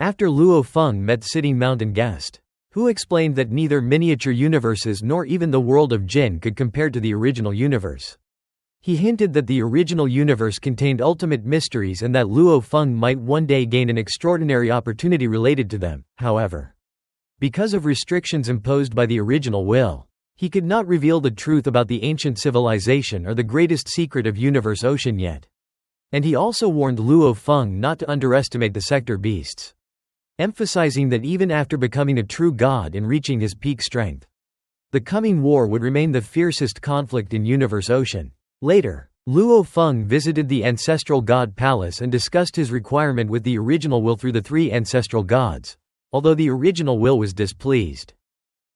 After Luo Feng met sitting mountain guest, who explained that neither miniature universes nor even the world of Jin could compare to the original universe. He hinted that the original universe contained ultimate mysteries and that Luo Feng might one day gain an extraordinary opportunity related to them. However, because of restrictions imposed by the original will, he could not reveal the truth about the ancient civilization or the greatest secret of Universe Ocean yet. And he also warned Luo Feng not to underestimate the sector beasts, emphasizing that even after becoming a true god and reaching his peak strength, the coming war would remain the fiercest conflict in Universe Ocean. Later, Luo Feng visited the ancestral god palace and discussed his requirement with the original will through the three ancestral gods, although the original will was displeased.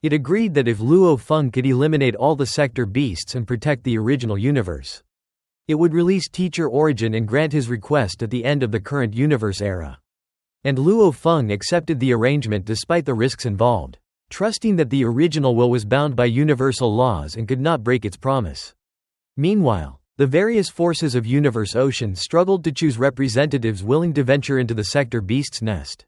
It agreed that if Luo Feng could eliminate all the sector beasts and protect the original universe, it would release Teacher Origin and grant his request at the end of the current universe era. And Luo Feng accepted the arrangement despite the risks involved, trusting that the original will was bound by universal laws and could not break its promise. Meanwhile, the various forces of Universe Ocean struggled to choose representatives willing to venture into the sector beast's nest,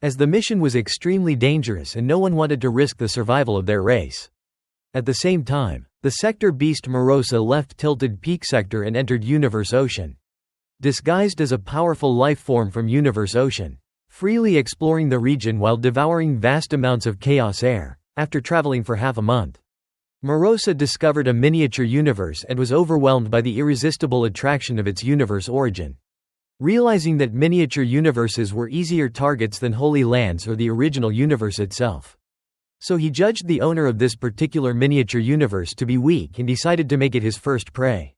as the mission was extremely dangerous and no one wanted to risk the survival of their race. At the same time, the sector beast Marosa left Tilted Peak Sector and entered Universe Ocean, disguised as a powerful life form from Universe Ocean, freely exploring the region while devouring vast amounts of chaos air. After traveling for half a month, Marosa discovered a miniature universe and was overwhelmed by the irresistible attraction of its universe origin. Realizing that miniature universes were easier targets than Holy Lands or the original universe itself, so he judged the owner of this particular miniature universe to be weak and decided to make it his first prey.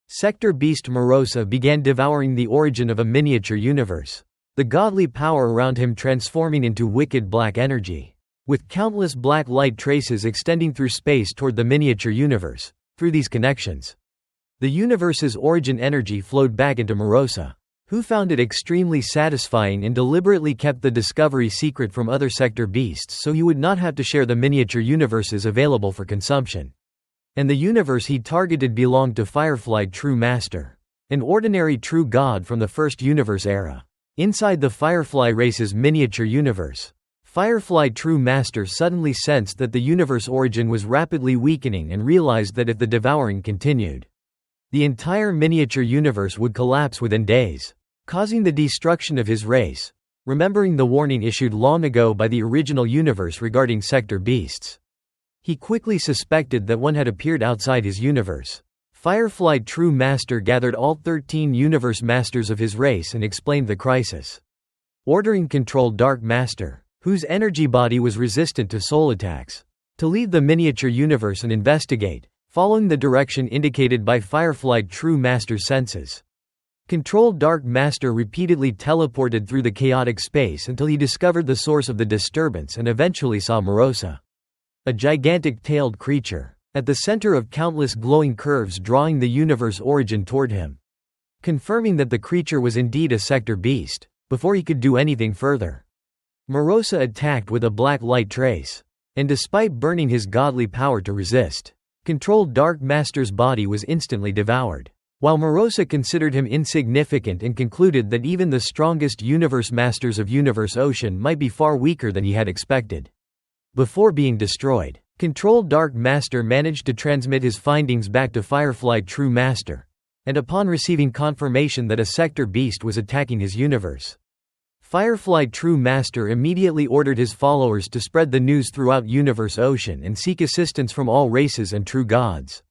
Sector beast Marosa began devouring the origin of a miniature universe, the godly power around him transforming into wicked black energy, with countless black light traces extending through space toward the miniature universe. Through these connections, the universe's origin energy flowed back into Marosa, who found it extremely satisfying and deliberately kept the discovery secret from other sector beasts so he would not have to share the miniature universes available for consumption. And the universe he targeted belonged to Firefly True Master, an ordinary true god from the first universe era. Inside the Firefly race's miniature universe, Firefly True Master suddenly sensed that the universe origin was rapidly weakening and realized that if the devouring continued, the entire miniature universe would collapse within days, causing the destruction of his race. Remembering the warning issued long ago by the original universe regarding sector beasts, he quickly suspected that one had appeared outside his universe. Firefly True Master gathered all 13 universe masters of his race and explained the crisis, ordering Controlled Dark Master, whose energy body was resistant to soul attacks, to leave the miniature universe and investigate, following the direction indicated by Firefly True Master's senses. Controlled Dark Master repeatedly teleported through the chaotic space until he discovered the source of the disturbance and eventually saw Marosa, a gigantic tailed creature, at the center of countless glowing curves drawing the universe origin toward him. Confirming that the creature was indeed a sector beast, before he could do anything further, Marosa attacked with a black light trace, and despite burning his godly power to resist, Controlled Dark Master's body was instantly devoured, while Marosa considered him insignificant and concluded that even the strongest universe masters of Universe Ocean might be far weaker than he had expected. Before being destroyed, Controlled Dark Master managed to transmit his findings back to Firefly True Master, and upon receiving confirmation that a sector beast was attacking his universe, Firefly True Master immediately ordered his followers to spread the news throughout Universe Ocean and seek assistance from all races and true gods.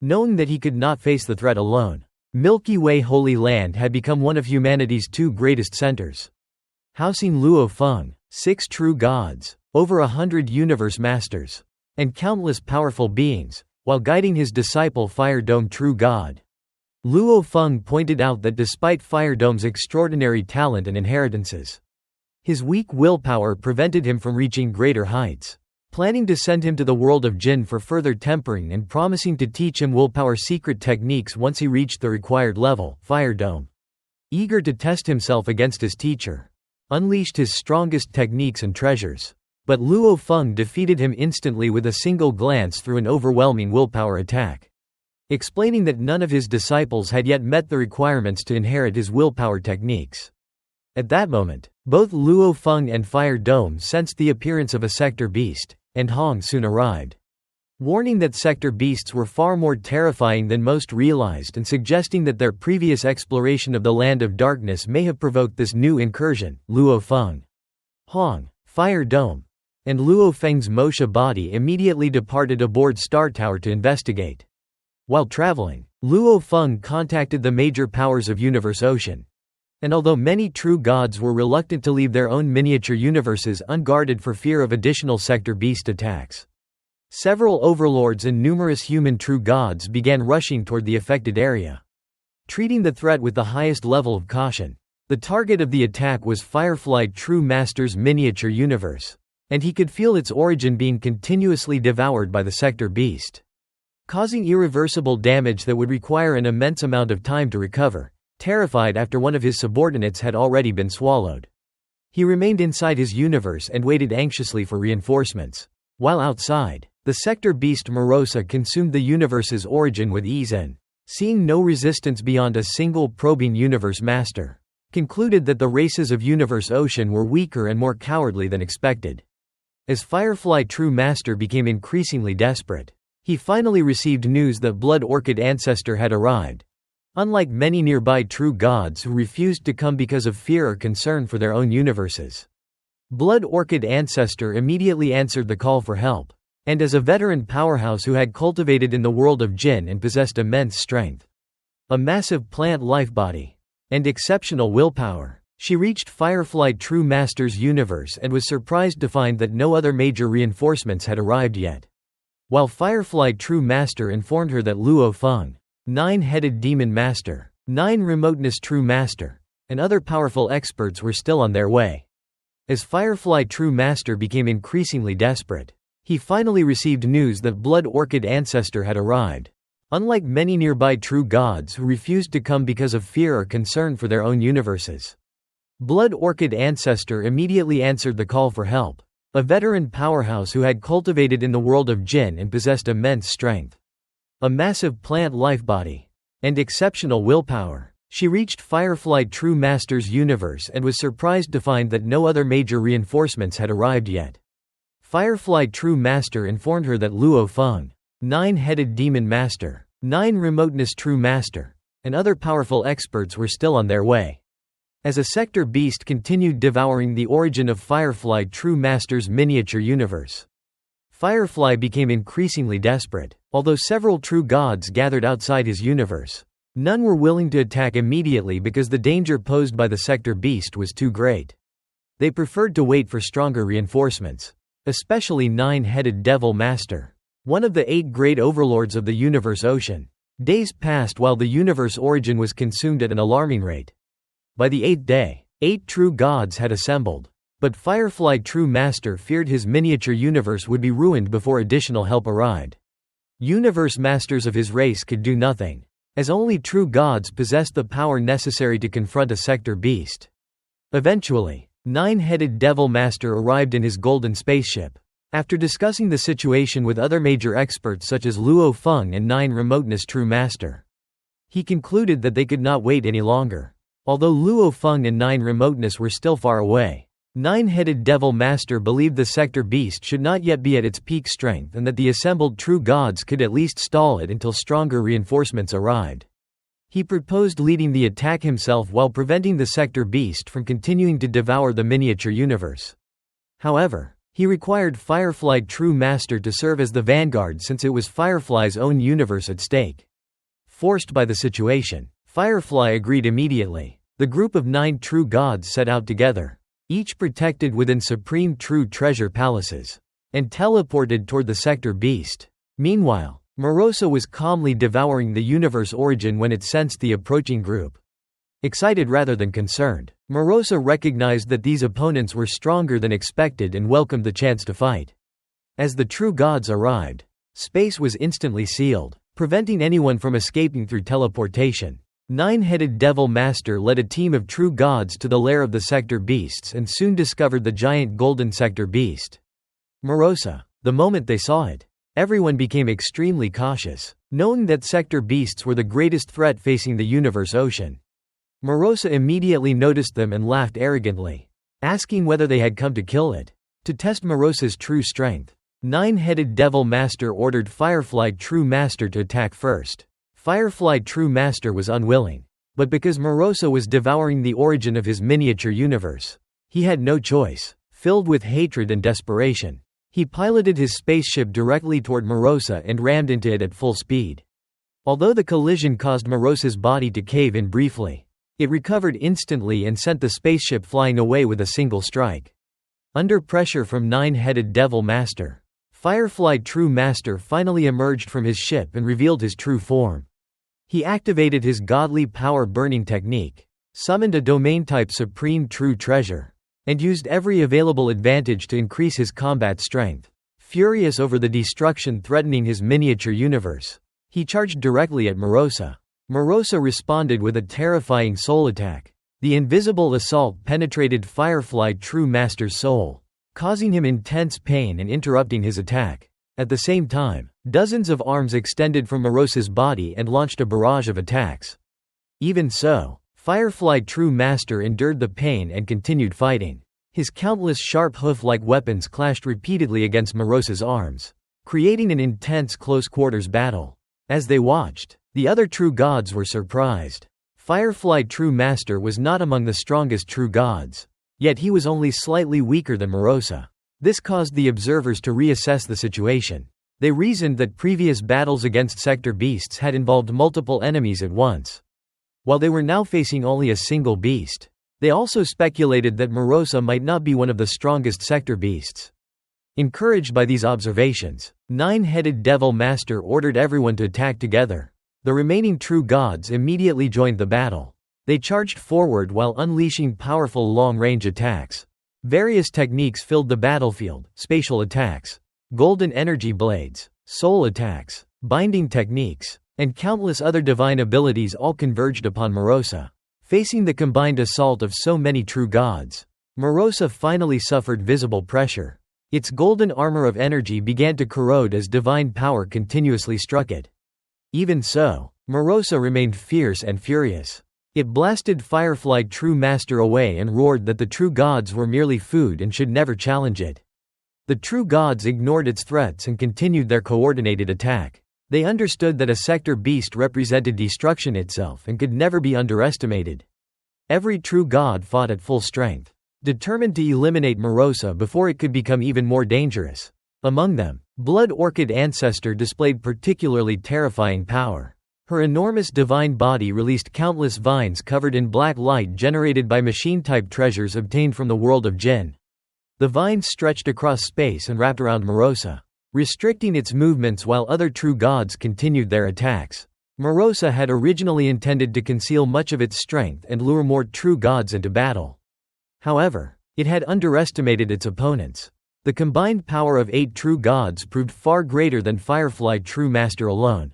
Knowing that he could not face the threat alone, Milky Way Holy Land had become one of humanity's two greatest centers, housing Luo Feng, 6 true gods, over 100 universe masters, and countless powerful beings, while guiding his disciple Fire Dome True God. Luo Feng pointed out that despite Fire Dome's extraordinary talent and inheritances, his weak willpower prevented him from reaching greater heights. Planning to send him to the world of Jin for further tempering and promising to teach him willpower secret techniques once he reached the required level, Fire Dome, eager to test himself against his teacher, unleashed his strongest techniques and treasures. But Luo Feng defeated him instantly with a single glance through an overwhelming willpower attack, explaining that none of his disciples had yet met the requirements to inherit his willpower techniques. At that moment, both Luo Feng and Fire Dome sensed the appearance of a sector beast, and Hong soon arrived. Warning that sector beasts were far more terrifying than most realized and suggesting that their previous exploration of the Land of Darkness may have provoked this new incursion, Luo Feng, Hong, Fire Dome, and Luo Feng's Mosha body immediately departed aboard Star Tower to investigate. While traveling, Luo Feng contacted the major powers of Universe Ocean. And although many true gods were reluctant to leave their own miniature universes unguarded for fear of additional sector beast attacks, several overlords and numerous human true gods began rushing toward the affected area. Treating the threat with the highest level of caution, the target of the attack was Firefly True Master's miniature universe, and he could feel its origin being continuously devoured by the sector beast, causing irreversible damage that would require an immense amount of time to recover. Terrified after one of his subordinates had already been swallowed, he remained inside his universe and waited anxiously for reinforcements. While outside, the sector beast Marosa consumed the universe's origin with ease and, seeing no resistance beyond a single probing universe master, concluded that the races of Universe Ocean were weaker and more cowardly than expected. As Firefly True Master became increasingly desperate, he finally received news that Blood Orchid Ancestor had arrived. Unlike many nearby true gods who refused to come because of fear or concern for their own universes, Blood Orchid Ancestor immediately answered the call for help, and as a veteran powerhouse who had cultivated in the world of Jinn and possessed immense strength, a massive plant life body, and exceptional willpower, she reached Firefly True Master's universe and was surprised to find that no other major reinforcements had arrived yet. While Firefly True Master informed her that Luo Feng, Nine-Headed Demon Master, Nine Remoteness True Master, and other powerful experts were still on their way. As Firefly True Master became increasingly desperate, he finally received news that Blood Orchid Ancestor had arrived. Unlike many nearby true gods who refused to come because of fear or concern for their own universes, Blood Orchid Ancestor immediately answered the call for help. A veteran powerhouse who had cultivated in the world of Jinn and possessed immense strength, a massive plant life body, and exceptional willpower, she reached Firefly True Master's universe and was surprised to find that no other major reinforcements had arrived yet. Firefly True Master informed her that Luo Feng, Nine-Headed Demon Master, Nine Remoteness True Master, and other powerful experts were still on their way. As a sector beast continued devouring the origin of Firefly True Master's miniature universe, Firefly became increasingly desperate. Although several true gods gathered outside his universe, none were willing to attack immediately because the danger posed by the sector beast was too great. They preferred to wait for stronger reinforcements, especially Nine-Headed Devil Master, one of the 8 great overlords of the Universe Ocean. Days passed while the universe origin was consumed at an alarming rate. By the 8th day, 8 true gods had assembled, but Firefly True Master feared his miniature universe would be ruined before additional help arrived. Universe masters of his race could do nothing, as only true gods possessed the power necessary to confront a sector beast. Eventually, Nine-Headed Devil Master arrived in his golden spaceship. After discussing the situation with other major experts such as Luo Feng and Nine Remoteness True Master, he concluded that they could not wait any longer. Although Luo Feng and Nine Remoteness were still far away, Nine-Headed Devil Master believed the sector beast should not yet be at its peak strength and that the assembled true gods could at least stall it until stronger reinforcements arrived. He proposed leading the attack himself while preventing the sector beast from continuing to devour the miniature universe. However, he required Firefly True Master to serve as the vanguard since it was Firefly's own universe at stake. Forced by the situation, Firefly agreed immediately. The group of 9 true gods set out together, each protected within supreme true treasure palaces, and teleported toward the sector beast. Meanwhile, Marosa was calmly devouring the universe origin when it sensed the approaching group. Excited rather than concerned, Marosa recognized that these opponents were stronger than expected and welcomed the chance to fight. As the true gods arrived, space was instantly sealed, preventing anyone from escaping through teleportation. Nine-Headed Devil Master led a team of true gods to the lair of the sector beasts and soon discovered the giant golden sector beast, Marosa. The moment they saw it, everyone became extremely cautious, knowing that sector beasts were the greatest threat facing the universe ocean. Marosa immediately noticed them and laughed arrogantly, asking whether they had come to kill it. To test Marosa's true strength, Nine-Headed Devil Master ordered Firefly True Master to attack first. Firefly True Master was unwilling, but because Marosa was devouring the origin of his miniature universe, he had no choice. Filled with hatred and desperation, he piloted his spaceship directly toward Marosa and rammed into it at full speed. Although the collision caused Marosa's body to cave in briefly, it recovered instantly and sent the spaceship flying away with a single strike. Under pressure from Nine-Headed Devil Master, Firefly True Master finally emerged from his ship and revealed his true form. He activated his godly power burning technique, summoned a domain-type Supreme True Treasure, and used every available advantage to increase his combat strength. Furious over the destruction threatening his miniature universe, he charged directly at Marosa. Marosa responded with a terrifying soul attack. The invisible assault penetrated Firefly True Master's soul, causing him intense pain and interrupting his attack. At the same time, dozens of arms extended from Marosa's body and launched a barrage of attacks. Even so, Firefly True Master endured the pain and continued fighting. His countless sharp hoof-like weapons clashed repeatedly against Marosa's arms, creating an intense close-quarters battle. As they watched, the other true gods were surprised. Firefly True Master was not among the strongest true gods, yet he was only slightly weaker than Marosa. This caused the observers to reassess the situation. They reasoned that previous battles against sector beasts had involved multiple enemies at once, while they were now facing only a single beast. They also speculated that Marosa might not be one of the strongest sector beasts. Encouraged by these observations, Nine-Headed Devil Master ordered everyone to attack together. The remaining true gods immediately joined the battle. They charged forward while unleashing powerful long-range attacks. Various techniques filled the battlefield: spatial attacks, golden energy blades, soul attacks, binding techniques, and countless other divine abilities all converged upon Marosa. Facing the combined assault of so many true gods, Marosa finally suffered visible pressure. Its golden armor of energy began to corrode as divine power continuously struck it. Even so, Marosa remained fierce and furious. It blasted Firefly True Master away and roared that the true gods were merely food and should never challenge it. The true gods ignored its threats and continued their coordinated attack. They understood that a sector beast represented destruction itself and could never be underestimated. Every true god fought at full strength, determined to eliminate Marosa before it could become even more dangerous. Among them, Blood Orchid Ancestor displayed particularly terrifying power. Her enormous divine body released countless vines covered in black light generated by machine-type treasures obtained from the world of Jinn. The vines stretched across space and wrapped around Marosa, restricting its movements while other true gods continued their attacks. Marosa had originally intended to conceal much of its strength and lure more true gods into battle. However, it had underestimated its opponents. The combined power of 8 true gods proved far greater than Firefly True Master alone.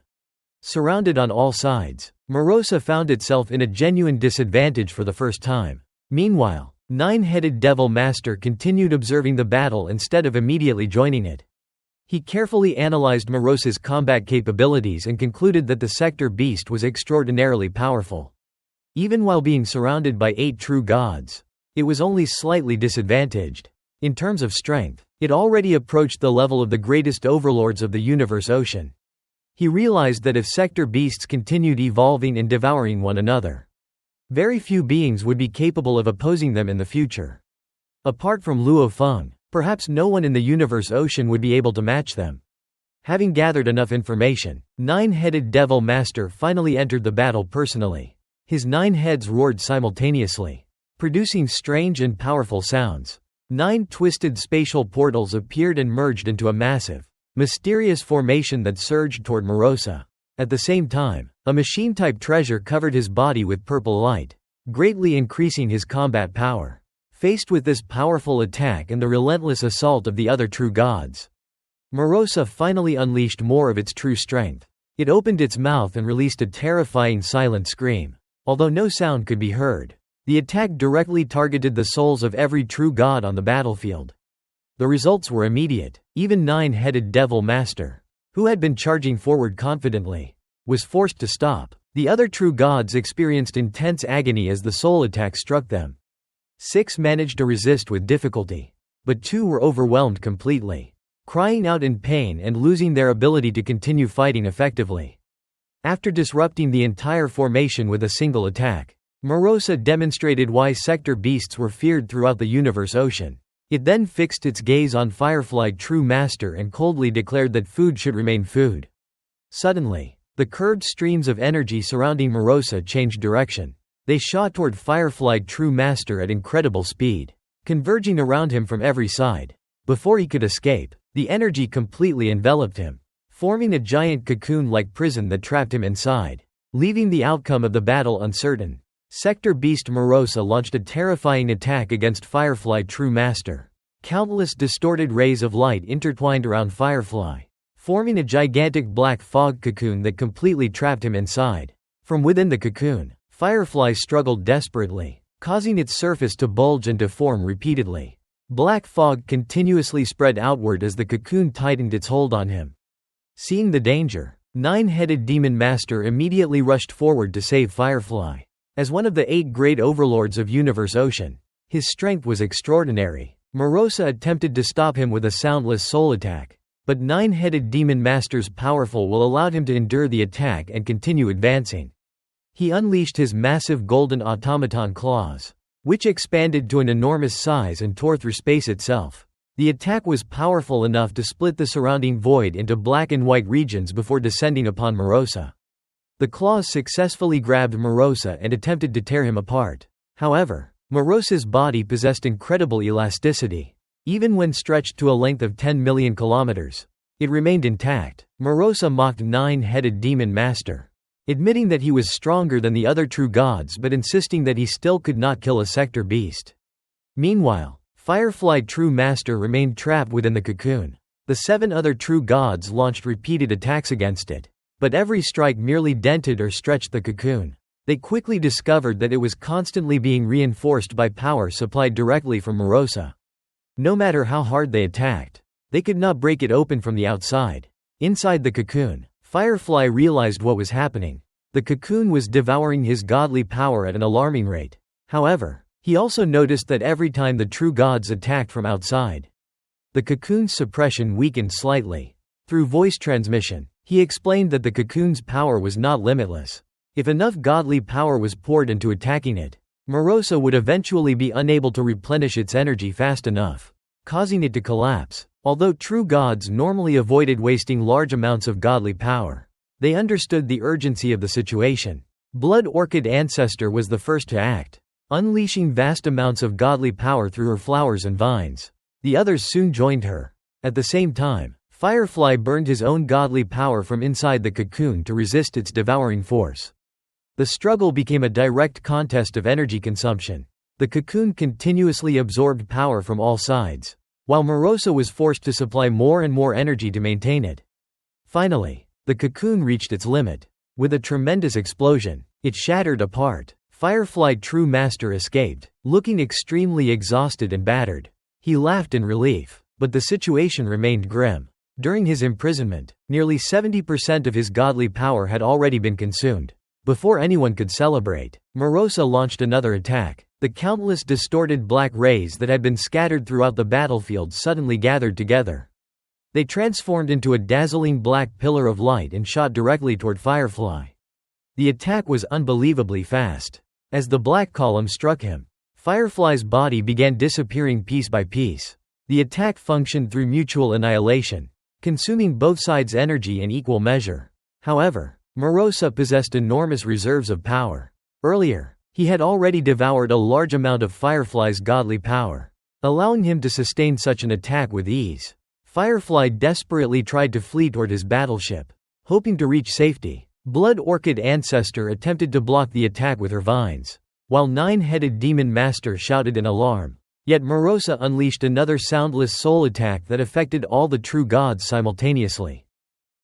Surrounded on all sides, Marosa found itself in a genuine disadvantage for the first time. Meanwhile, Nine-Headed Devil Master continued observing the battle instead of immediately joining it. He carefully analyzed Marosa's combat capabilities and concluded that the sector beast was extraordinarily powerful. Even while being surrounded by 8 true gods, it was only slightly disadvantaged. In terms of strength, it already approached the level of the greatest overlords of the universe ocean. He realized that if sector beasts continued evolving and devouring one another, very few beings would be capable of opposing them in the future. Apart from Luo Feng, perhaps no one in the universe ocean would be able to match them. Having gathered enough information, Nine-Headed Devil Master finally entered the battle personally. His 9 heads roared simultaneously, producing strange and powerful sounds. 9 twisted spatial portals appeared and merged into a massive, mysterious formation that surged toward Marosa. At the same time, a machine-type treasure covered his body with purple light, greatly increasing his combat power. Faced with this powerful attack and the relentless assault of the other true gods, Marosa finally unleashed more of its true strength. It opened its mouth and released a terrifying silent scream. Although no sound could be heard, the attack directly targeted the souls of every true god on the battlefield. The results were immediate. Even Nine-Headed Devil Master, who had been charging forward confidently, was forced to stop. The other true gods experienced intense agony as the soul attack struck them. 6 managed to resist with difficulty, but 2 were overwhelmed completely, crying out in pain and losing their ability to continue fighting effectively. After disrupting the entire formation with a single attack, Marosa demonstrated why sector beasts were feared throughout the universe ocean. It then fixed its gaze on Firefly True Master and coldly declared that food should remain food. Suddenly, the curved streams of energy surrounding Marosa changed direction. They shot toward Firefly True Master at incredible speed, converging around him from every side. Before he could escape, the energy completely enveloped him, forming a giant cocoon-like prison that trapped him inside, leaving the outcome of the battle uncertain. Sector Beast Marosa launched a terrifying attack against Firefly True Master. Countless distorted rays of light intertwined around Firefly, forming a gigantic black fog cocoon that completely trapped him inside. From within the cocoon, Firefly struggled desperately, causing its surface to bulge and deform repeatedly. Black fog continuously spread outward as the cocoon tightened its hold on him. Seeing the danger, 9-headed Demon Master immediately rushed forward to save Firefly. As one of the 8 great overlords of Universe Ocean, his strength was extraordinary. Marosa attempted to stop him with a soundless soul attack, but 9-headed Demon Master's powerful will allowed him to endure the attack and continue advancing. He unleashed his massive golden automaton claws, which expanded to an enormous size and tore through space itself. The attack was powerful enough to split the surrounding void into black and white regions before descending upon Marosa. The claws successfully grabbed Marosa and attempted to tear him apart. However, Marosa's body possessed incredible elasticity. Even when stretched to a length of 10 million kilometers, it remained intact. Marosa mocked 9-headed Demon Master, admitting that he was stronger than the other true gods but insisting that he still could not kill a sector beast. Meanwhile, Firefly True Master remained trapped within the cocoon. The 7 other true gods launched repeated attacks against it, but every strike merely dented or stretched the cocoon. They quickly discovered that it was constantly being reinforced by power supplied directly from Marosa. No matter how hard they attacked, they could not break it open from the outside. Inside the cocoon, Firefly realized what was happening. The cocoon was devouring his godly power at an alarming rate. However, he also noticed that every time the true gods attacked from outside, the cocoon's suppression weakened slightly. Through voice transmission, he explained that the cocoon's power was not limitless. If enough godly power was poured into attacking it, Marosa would eventually be unable to replenish its energy fast enough, causing it to collapse. Although true gods normally avoided wasting large amounts of godly power, they understood the urgency of the situation. Blood Orchid Ancestor was the first to act, unleashing vast amounts of godly power through her flowers and vines. The others soon joined her. At the same time, Firefly burned his own godly power from inside the cocoon to resist its devouring force. The struggle became a direct contest of energy consumption. The cocoon continuously absorbed power from all sides, while Marosa was forced to supply more and more energy to maintain it. Finally, the cocoon reached its limit. With a tremendous explosion, it shattered apart. Firefly True Master escaped, looking extremely exhausted and battered. He laughed in relief, but the situation remained grim. During his imprisonment, nearly 70% of his godly power had already been consumed. Before anyone could celebrate, Marosa launched another attack. The countless distorted black rays that had been scattered throughout the battlefield suddenly gathered together. They transformed into a dazzling black pillar of light and shot directly toward Firefly. The attack was unbelievably fast. As the black column struck him, Firefly's body began disappearing piece by piece. The attack functioned through mutual annihilation, consuming both sides' energy in equal measure. However, Marosa possessed enormous reserves of power. Earlier, he had already devoured a large amount of Firefly's godly power, allowing him to sustain such an attack with ease. Firefly desperately tried to flee toward his battleship, hoping to reach safety. Blood Orchid Ancestor attempted to block the attack with her vines, while 9-headed Demon Master shouted in alarm. Yet Marosa unleashed another soundless soul attack that affected all the true gods simultaneously,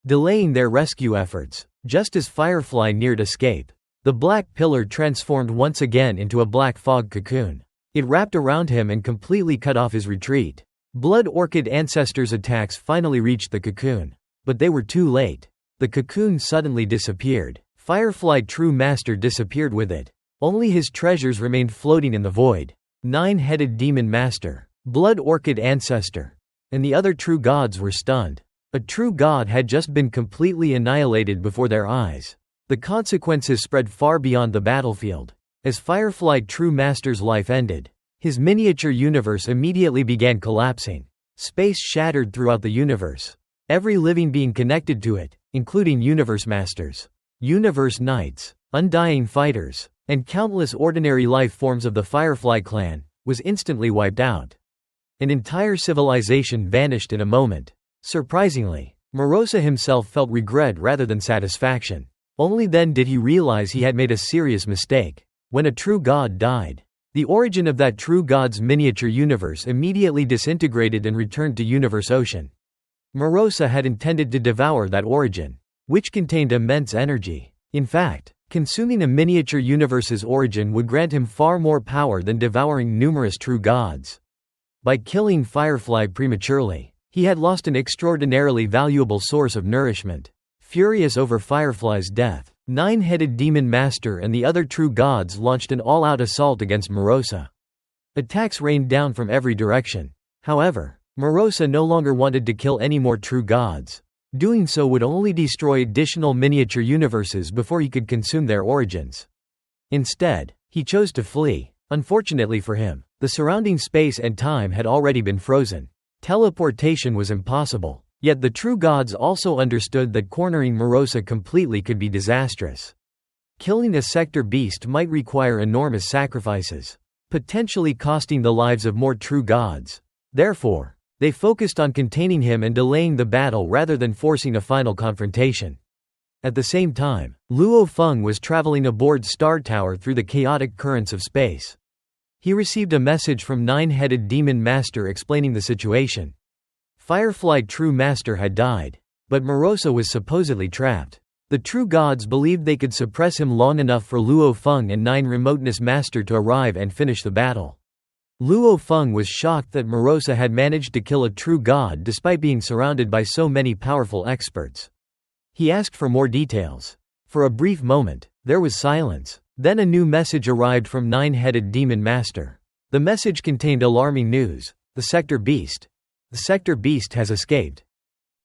delaying their rescue efforts. Just as Firefly neared escape, the black pillar transformed once again into a black fog cocoon. It wrapped around him and completely cut off his retreat. Blood Orchid Ancestor's attacks finally reached the cocoon, but they were too late. The cocoon suddenly disappeared. Firefly True Master disappeared with it. Only his treasures remained floating in the void. Nine-headed Demon Master, Blood Orchid Ancestor, and the other true gods were stunned. A true god had just been completely annihilated before their eyes. The consequences spread far beyond the battlefield. As Firefly True Master's life ended, his miniature universe immediately began collapsing. Space shattered throughout the universe. Every living being connected to it, including Universe Masters, Universe Knights, Undying Fighters, and countless ordinary life forms of the Firefly clan, was instantly wiped out. An entire civilization vanished in a moment. Surprisingly, Marosa himself felt regret rather than satisfaction. Only then did he realize he had made a serious mistake. When a true god died, the origin of that true god's miniature universe immediately disintegrated and returned to Universe Ocean. Marosa had intended to devour that origin, which contained immense energy. In fact, consuming a miniature universe's origin would grant him far more power than devouring numerous true gods. By killing Firefly prematurely, he had lost an extraordinarily valuable source of nourishment. Furious over Firefly's death, Nine-headed Demon Master and the other true gods launched an all-out assault against Marosa. Attacks rained down from every direction. However, Marosa no longer wanted to kill any more true gods. Doing so would only destroy additional miniature universes before he could consume their origins. Instead, he chose to flee. Unfortunately for him, the surrounding space and time had already been frozen. Teleportation was impossible. Yet the true gods also understood that cornering Marosa completely could be disastrous. Killing a sector beast might require enormous sacrifices, potentially costing the lives of more true gods. Therefore, they focused on containing him and delaying the battle rather than forcing a final confrontation. At the same time, Luo Feng was traveling aboard Star Tower through the chaotic currents of space. He received a message from Nine-headed Demon Master explaining the situation. Firefly True Master had died, but Marosa was supposedly trapped. The true gods believed they could suppress him long enough for Luo Feng and Nine Remoteness Master to arrive and finish the battle. Luo Feng was shocked that Marosa had managed to kill a true god despite being surrounded by so many powerful experts. He asked for more details. For a brief moment, there was silence. Then a new message arrived from Nine-headed Demon Master. The message contained alarming news. The Sector Beast has escaped.